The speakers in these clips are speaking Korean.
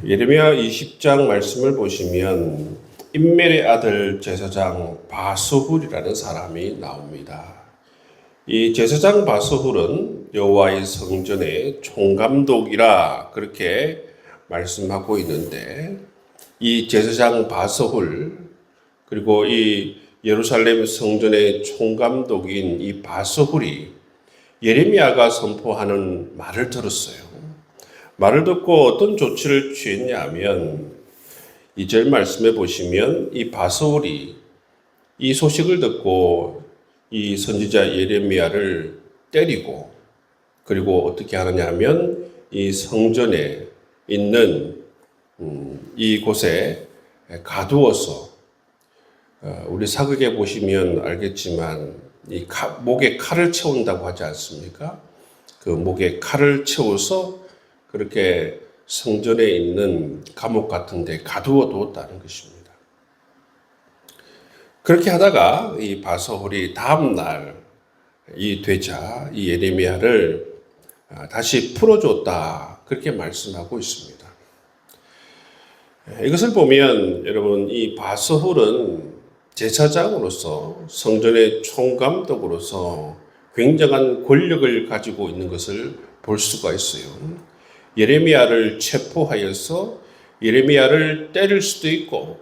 예레미야 20장 말씀을 보시면 임멜의 아들 제사장 바스훌이라는 사람이 나옵니다. 이 제사장 바스훌은 여호와의 성전의 총감독이라 그렇게 말씀하고 있는데, 이 제사장 바스훌 그리고 이 예루살렘 성전의 총감독인 이 바스훌이 예레미야가 선포하는 말을 들었어요. 말을 듣고 어떤 조치를 취했냐 하면, 2절 말씀에 보시면 이 바스훌이 이 소식을 듣고 이 선지자 예레미야를 때리고, 그리고 어떻게 하느냐 하면 이 성전에 있는 이곳에 가두어서, 우리 사극에 보시면 알겠지만 이 목에 칼을 채운다고 하지 않습니까? 그 목에 칼을 채워서 그렇게 성전에 있는 감옥 같은 데 가두어 두었다는 것입니다. 그렇게 하다가 이 바스훌이 다음 날 이 되자 이 예레미야를 다시 풀어줬다, 그렇게 말씀하고 있습니다. 이것을 보면 여러분, 이 바스훌은 제사장으로서, 성전의 총감독으로서 굉장한 권력을 가지고 있는 것을 볼 수가 있어요. 예레미야를 체포하여서 예레미야를 때릴 수도 있고,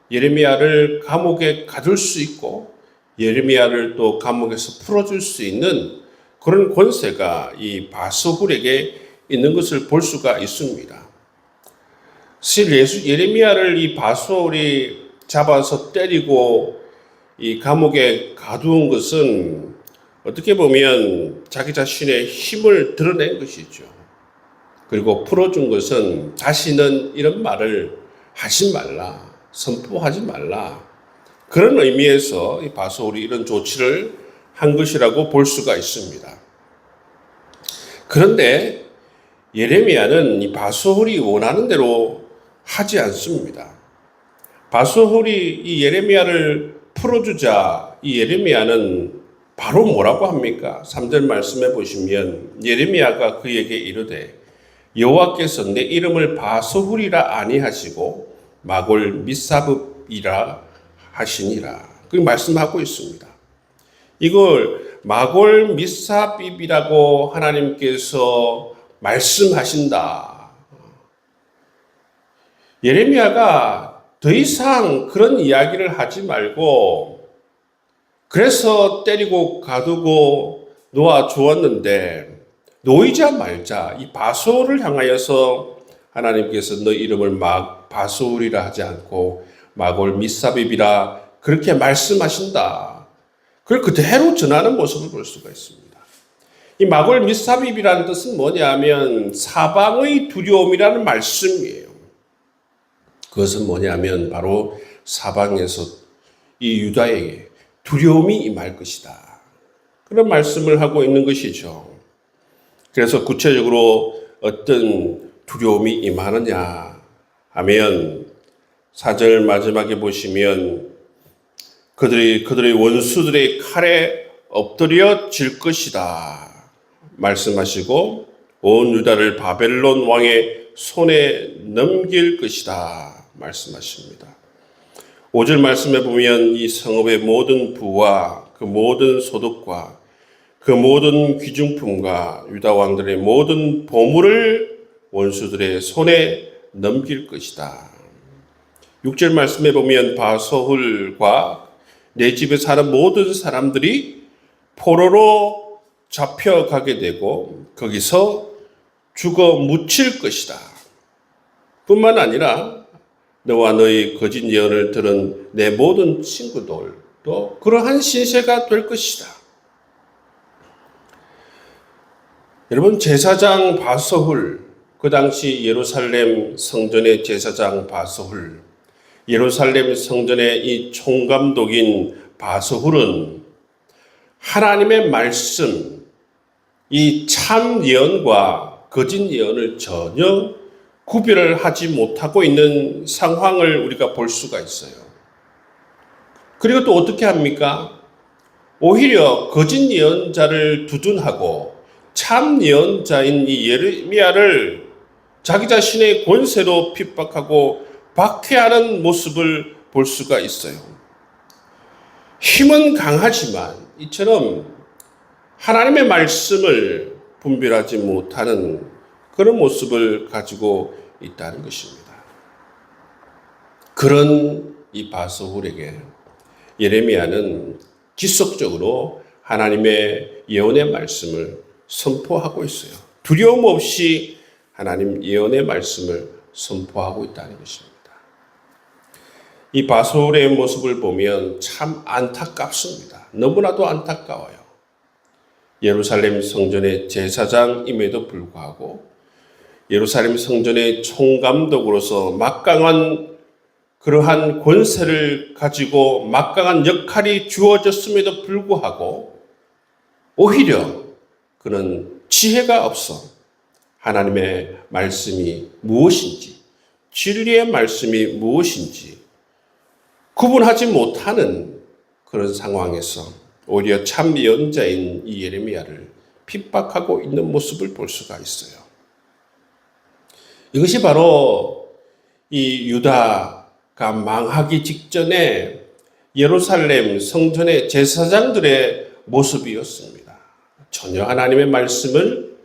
예레미야를 감옥에 가둘 수 있고, 예레미야를 또 감옥에서 풀어줄 수 있는 그런 권세가 이 바스훌에게 있는 것을 볼 수가 있습니다. 사실 예레미야를 이 바스훌이 잡아서 때리고 이 감옥에 가두은 것은 어떻게 보면 자기 자신의 힘을 드러낸 것이죠. 그리고 풀어준 것은 다시는 이런 말을 하지 말라, 선포하지 말라, 그런 의미에서 이 바스훌이 이런 조치를 한 것이라고 볼 수가 있습니다. 그런데 예레미야는 이 바스훌이 원하는 대로 하지 않습니다. 바스훌이 이 예레미야를 풀어주자 이 예레미야는 바로 뭐라고 합니까? 3절 말씀해 보시면 예레미야가 그에게 이르되 여호와께서 내 이름을 바스훌이라 아니하시고 마골 밋사붑이라 하시니라, 그렇게 말씀하고 있습니다. 이걸 마골 밋사붑이라고 하나님께서 말씀하신다. 예레미야가 더 이상 그런 이야기를 하지 말고, 그래서 때리고 가두고 놓아 주었는데 놓이자 말자, 이 바스훌을 향하여서 하나님께서 너 이름을 바스훌이라 하지 않고 마골 밋사붑이라 그렇게 말씀하신다. 그걸 그대로 전하는 모습을 볼 수가 있습니다. 이 마골 밋사붑이라는 뜻은 뭐냐 하면 사방의 두려움이라는 말씀이에요. 그것은 뭐냐면 바로 사방에서 이 유다에게 두려움이 임할 것이다, 그런 말씀을 하고 있는 것이죠. 그래서 구체적으로 어떤 두려움이 임하느냐 하면 4절 마지막에 보시면 그들의 원수들의 칼에 엎드려질 것이다 말씀하시고, 온 유다를 바벨론 왕의 손에 넘길 것이다 말씀하십니다. 5절 말씀에 보면 이 성읍의 모든 부와 그 모든 소득과 그 모든 귀중품과 유다 왕들의 모든 보물을 원수들의 손에 넘길 것이다. 6절 말씀에 보면 바스훌과 내 집에 사는 모든 사람들이 포로로 잡혀가게 되고 거기서 죽어 묻힐 것이다. 뿐만 아니라 너와 너의 거짓 예언을 들은 내 모든 친구들도 그러한 신세가 될 것이다. 여러분, 제사장 바스훌, 그 당시 예루살렘 성전의 제사장 바스훌, 예루살렘 성전의 이 총감독인 바스훌은 하나님의 말씀, 이 참 예언과 거짓 예언을 전혀 구별을 하지 못하고 있는 상황을 우리가 볼 수가 있어요. 그리고 또 어떻게 합니까? 오히려 거짓 예언자를 두둔하고 참 예언자인 이 예레미야를 자기 자신의 권세로 핍박하고 박해하는 모습을 볼 수가 있어요. 힘은 강하지만 이처럼 하나님의 말씀을 분별하지 못하는 그런 모습을 가지고 있다는 것입니다. 그런 이 바스훌에게 예레미야는 지속적으로 하나님의 예언의 말씀을 선포하고 있어요. 두려움 없이 하나님 예언의 말씀을 선포하고 있다는 것입니다. 이 바스훌의 모습을 보면 참 안타깝습니다. 너무나도 안타까워요. 예루살렘 성전의 제사장임에도 불구하고 예루살렘 성전의 총감독으로서 막강한 그러한 권세를 가지고 막강한 역할이 주어졌음에도 불구하고 오히려 그는 지혜가 없어 하나님의 말씀이 무엇인지, 진리의 말씀이 무엇인지 구분하지 못하는 그런 상황에서 오히려 참 예언자인 이 예레미야를 핍박하고 있는 모습을 볼 수가 있어요. 이것이 바로 이 유다가 망하기 직전에 예루살렘 성전의 제사장들의 모습이었습니다. 전혀 하나님의 말씀을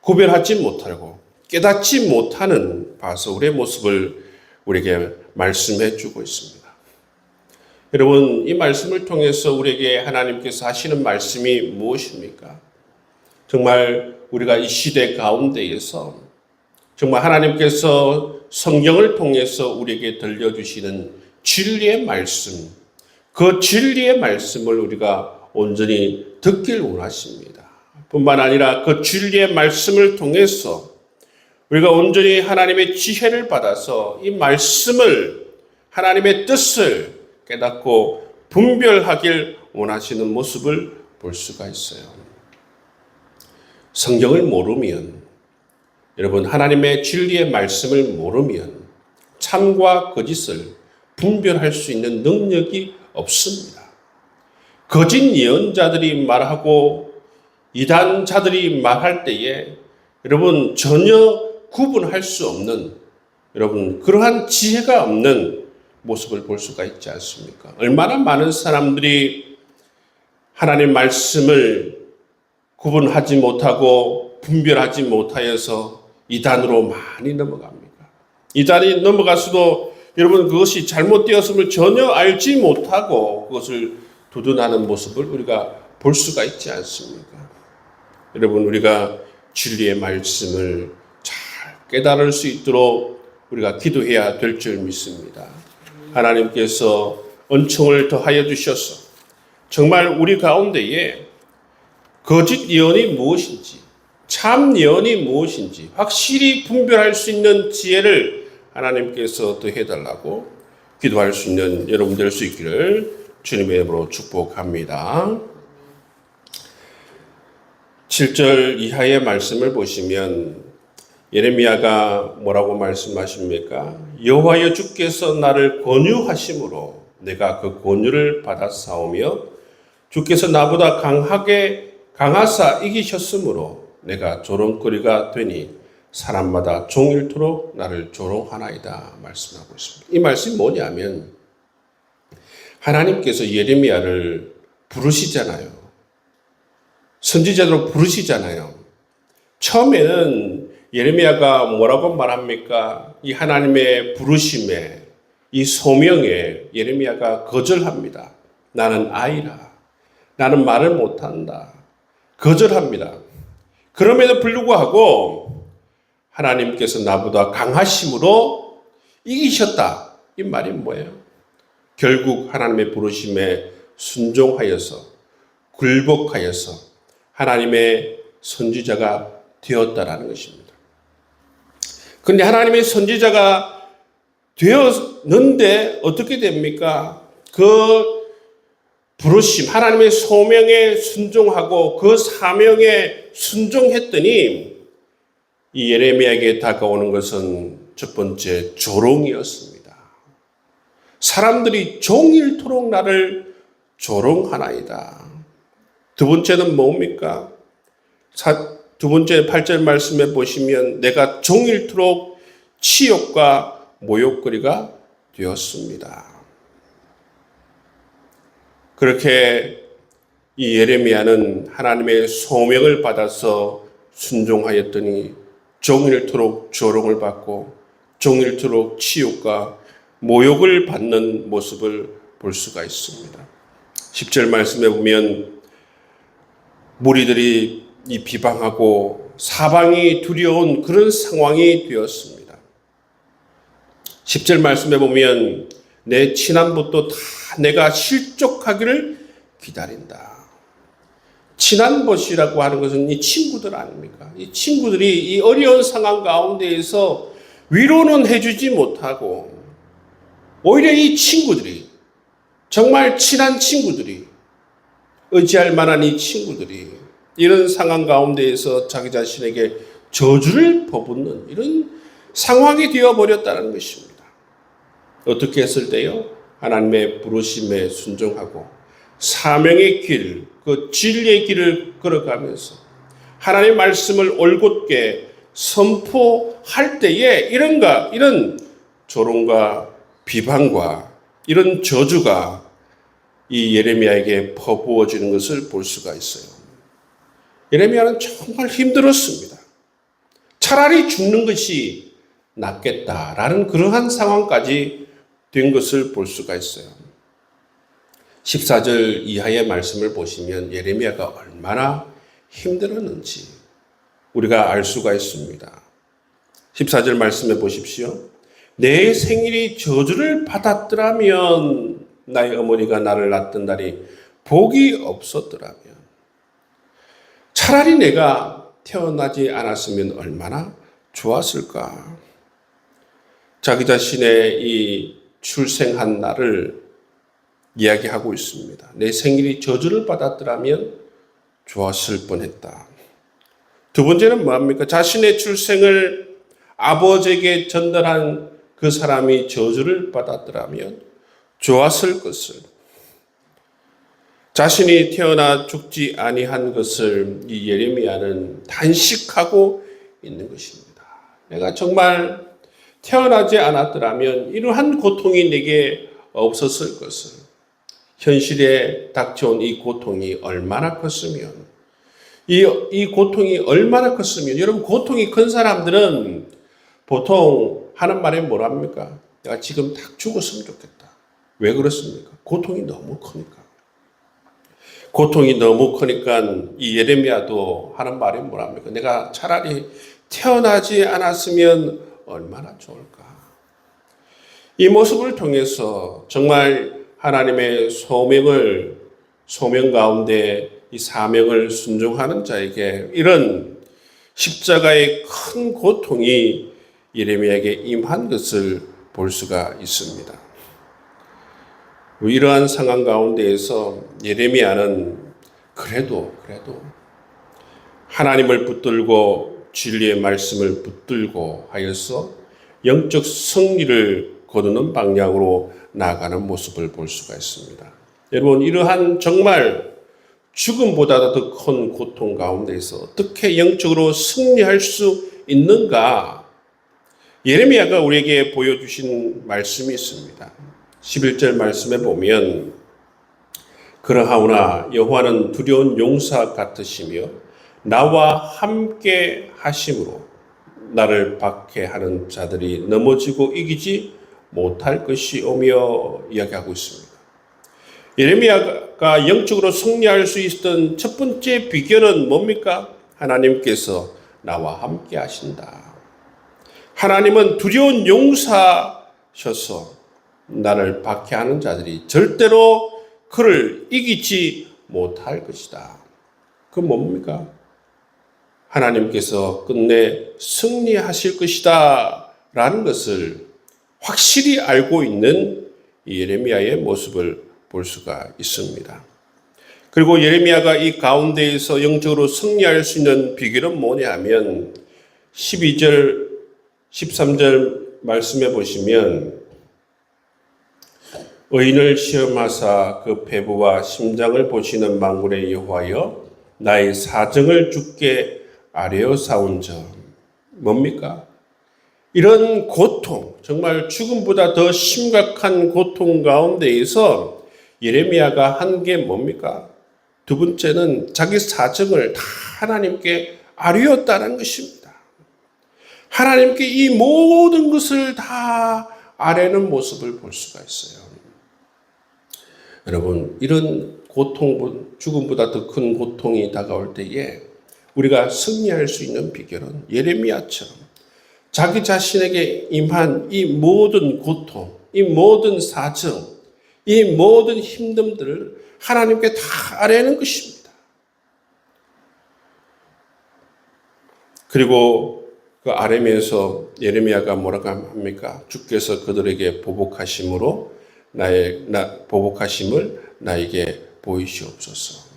구별하지 못하고 깨닫지 못하는 바스훌의 모습을 우리에게 말씀해 주고 있습니다. 여러분, 이 말씀을 통해서 우리에게 하나님께서 하시는 말씀이 무엇입니까? 정말 우리가 이 시대 가운데에서 정말 하나님께서 성경을 통해서 우리에게 들려주시는 진리의 말씀, 그 진리의 말씀을 우리가 온전히 듣길 원하십니다. 뿐만 아니라 그 진리의 말씀을 통해서 우리가 온전히 하나님의 지혜를 받아서 이 말씀을, 하나님의 뜻을 깨닫고 분별하길 원하시는 모습을 볼 수가 있어요. 성경을 모르면, 여러분, 하나님의 진리의 말씀을 모르면 참과 거짓을 분별할 수 있는 능력이 없습니다. 거짓 예언자들이 말하고 이단자들이 말할 때에 여러분 전혀 구분할 수 없는, 여러분 그러한 지혜가 없는 모습을 볼 수가 있지 않습니까? 얼마나 많은 사람들이 하나님 말씀을 구분하지 못하고 분별하지 못하여서 이단으로 많이 넘어갑니까? 이단이 넘어가서도 여러분 그것이 잘못되었음을 전혀 알지 못하고 그것을 두둔하는 모습을 우리가 볼 수가 있지 않습니까? 여러분, 우리가 진리의 말씀을 잘 깨달을 수 있도록 우리가 기도해야 될 줄 믿습니다. 하나님께서 은총을 더하여 주셔서 정말 우리 가운데에 거짓 예언이 무엇인지, 참 예언이 무엇인지 확실히 분별할 수 있는 지혜를 하나님께서 더해달라고 기도할 수 있는 여러분 될 수 있기를 주님의 이름으로 축복합니다. 7절 이하의 말씀을 보시면 예레미야가 뭐라고 말씀하십니까? 여호와여 주께서 나를 권유하심으로 내가 그 권유를 받아싸우며 주께서 나보다 강하사 이기셨으므로 내가 조롱거리가 되니 사람마다 종일토록 나를 조롱하나이다 말씀하고 있습니다. 이 말씀이 뭐냐면 하나님께서 예레미야를 부르시잖아요. 선지자로 부르시잖아요. 처음에는 예레미야가 뭐라고 말합니까? 이 하나님의 부르심에, 이 소명에 예레미야가 거절합니다. 나는 아이라. 나는 말을 못한다. 거절합니다. 그럼에도 불구하고 하나님께서 나보다 강하심으로 이기셨다. 이 말이 뭐예요? 결국 하나님의 부르심에 순종하여서 굴복하여서 하나님의 선지자가 되었다라는 것입니다. 그런데 하나님의 선지자가 되었는데 어떻게 됩니까? 그 부르심, 하나님의 소명에 순종하고 그 사명에 순종했더니 이 예레미야에게 다가오는 것은 첫 번째 조롱이었습니다. 사람들이 종일토록 나를 조롱하나이다. 두 번째는 뭡니까? 두 번째 8절 말씀에 보시면 내가 종일토록 치욕과 모욕거리가 되었습니다. 그렇게 이 예레미야는 하나님의 소명을 받아서 순종하였더니 종일토록 조롱을 받고 종일토록 치욕과 모욕을 받는 모습을 볼 수가 있습니다. 10절 말씀에 보면 무리들이 이 비방하고 사방이 두려운 그런 상황이 되었습니다. 10절 말씀에 보면 내 친한부터 다 내가 실족하기를 기다린다. 친한벗이라고 하는 것은 이 친구들 아닙니까? 이 친구들이 이 어려운 상황 가운데에서 위로는 해주지 못하고 오히려 이 친구들이 정말 친한 친구들이 의지할 만한 이 친구들이 이런 상황 가운데에서 자기 자신에게 저주를 퍼붓는 이런 상황이 되어버렸다는 것입니다. 어떻게 했을 때요? 하나님의 부르심에 순종하고 사명의 길, 그 진리의 길을 걸어가면서 하나님의 말씀을 올곧게 선포할 때에 이런 조롱과 비방과 이런 저주가 이 예레미야에게 퍼부어지는 것을 볼 수가 있어요. 예레미야는 정말 힘들었습니다. 차라리 죽는 것이 낫겠다라는 그러한 상황까지 된 것을 볼 수가 있어요. 14절 이하의 말씀을 보시면 예레미야가 얼마나 힘들었는지 우리가 알 수가 있습니다. 14절 말씀해 보십시오. 내 생일이 저주를 받았더라면 나의 어머니가 나를 낳던 날이 복이 없었더라면 차라리 내가 태어나지 않았으면 얼마나 좋았을까. 자기 자신의 이 출생한 날을 이야기하고 있습니다. 내 생일이 저주를 받았더라면 좋았을 뻔했다. 두 번째는 뭐합니까? 자신의 출생을 아버지에게 전달한 그 사람이 저주를 받았더라면 좋았을 것을. 자신이 태어나 죽지 아니한 것을 이 예레미야는 단식하고 있는 것입니다. 내가 정말 태어나지 않았더라면 이러한 고통이 내게 없었을 것을. 현실에 닥쳐온 이 고통이 얼마나 컸으면, 이 고통이 얼마나 컸으면, 여러분, 고통이 큰 사람들은 보통 하는 말이 뭐랍니까? 내가 지금 딱 죽었으면 좋겠다. 왜 그렇습니까? 고통이 너무 크니까. 고통이 너무 크니까 이 예레미야도 하는 말이 뭐랍니까? 내가 차라리 태어나지 않았으면 얼마나 좋을까. 이 모습을 통해서 정말 하나님의 소명 가운데 이 사명을 순종하는 자에게 이런 십자가의 큰 고통이 예레미야에게 임한 것을 볼 수가 있습니다. 이러한 상황 가운데에서 예레미야는 그래도 하나님을 붙들고 진리의 말씀을 붙들고 하여서 영적 승리를 거두는 방향으로 나아가는 모습을 볼 수가 있습니다. 여러분, 이러한 정말 죽음보다도 더 큰 고통 가운데서 어떻게 영적으로 승리할 수 있는가? 예레미야가 우리에게 보여주신 말씀이 있습니다. 11절 말씀에 보면 그러하오나 여호와는 두려운 용사 같으시며 나와 함께 하심으로 나를 박해하는 자들이 넘어지고 이기지 못할 것이오며 이야기하고 있습니다. 예레미야가 영적으로 승리할 수 있었던 첫 번째 비결은 뭡니까? 하나님께서 나와 함께 하신다. 하나님은 두려운 용사셔서 나를 박해하는 자들이 절대로 그를 이기지 못할 것이다. 그건 뭡니까? 하나님께서 끝내 승리하실 것이다 라는 것을 확실히 알고 있는 예레미야의 모습을 볼 수가 있습니다. 그리고 예레미야가 이 가운데에서 영적으로 승리할 수 있는 비결은 뭐냐 하면 12절, 13절 말씀해 보시면 의인을 시험하사 그 배부와 심장을 보시는 만군의 여호와여 나의 사정을 주께 아뢰어싸운 점 뭡니까? 이런 고통, 정말 죽음보다 더 심각한 고통 가운데에서 예레미야가 한 게 뭡니까? 두 번째는 자기 사정을 다 하나님께 아뢰었다는 것입니다. 하나님께 이 모든 것을 다 아뢰는 모습을 볼 수가 있어요. 여러분, 이런 고통, 죽음보다 더 큰 고통이 다가올 때에 우리가 승리할 수 있는 비결은 예레미야처럼 자기 자신에게 임한 이 모든 고통, 이 모든 사정, 이 모든 힘듦들을 하나님께 다 아뢰는 것입니다. 그리고 그 아뢰면서 예레미야가 뭐라고 합니까? 주께서 그들에게 보복하심을 나에게 보이시옵소서.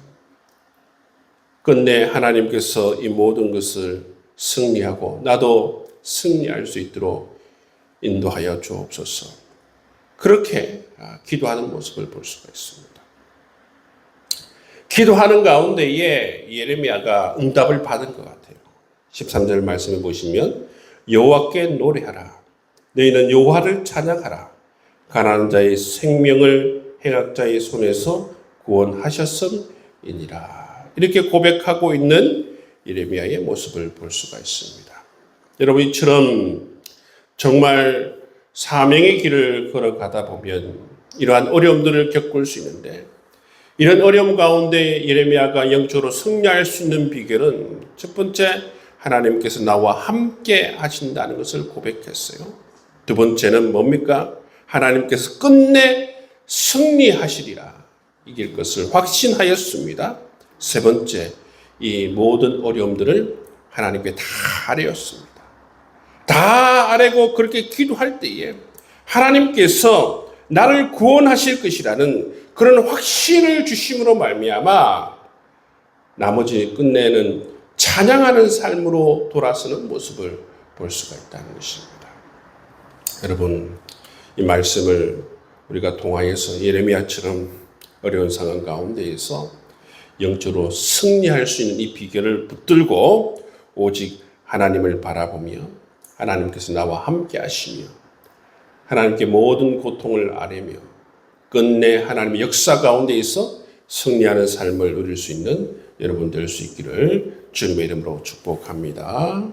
끝내 하나님께서 이 모든 것을 승리하고 나도 승리할 수 있도록 인도하여 주옵소서. 그렇게 기도하는 모습을 볼 수가 있습니다. 기도하는 가운데에 예레미야가 응답을 받은 것 같아요. 13절 말씀을 보시면 여호와께 노래하라. 너희는 여호와를 찬양하라. 가난한 자의 생명을 행악자의 손에서 구원하셨음이니라. 이렇게 고백하고 있는 예레미야의 모습을 볼 수가 있습니다. 여러분, 이처럼 정말 사명의 길을 걸어가다 보면 이러한 어려움들을 겪을 수 있는데, 이런 어려움 가운데 예레미야가 영적으로 승리할 수 있는 비결은 첫 번째, 하나님께서 나와 함께 하신다는 것을 고백했어요. 두 번째는 뭡니까? 하나님께서 끝내 승리하시리라 이길 것을 확신하였습니다. 세 번째, 이 모든 어려움들을 하나님께 다 아뢰었습니다. 다 아뢰고 그렇게 기도할 때에 하나님께서 나를 구원하실 것이라는 그런 확신을 주심으로 말미암아 나머지 끝내는 찬양하는 삶으로 돌아서는 모습을 볼 수가 있다는 것입니다. 여러분, 이 말씀을 우리가 통하여서 예레미야처럼 어려운 상황 가운데에서 영적으로 승리할 수 있는 이 비결을 붙들고 오직 하나님을 바라보며 하나님께서 나와 함께 하시며 하나님께 모든 고통을 아뢰며 끝내 하나님의 역사 가운데에서 승리하는 삶을 누릴 수 있는 여러분 될 수 있기를 주님의 이름으로 축복합니다.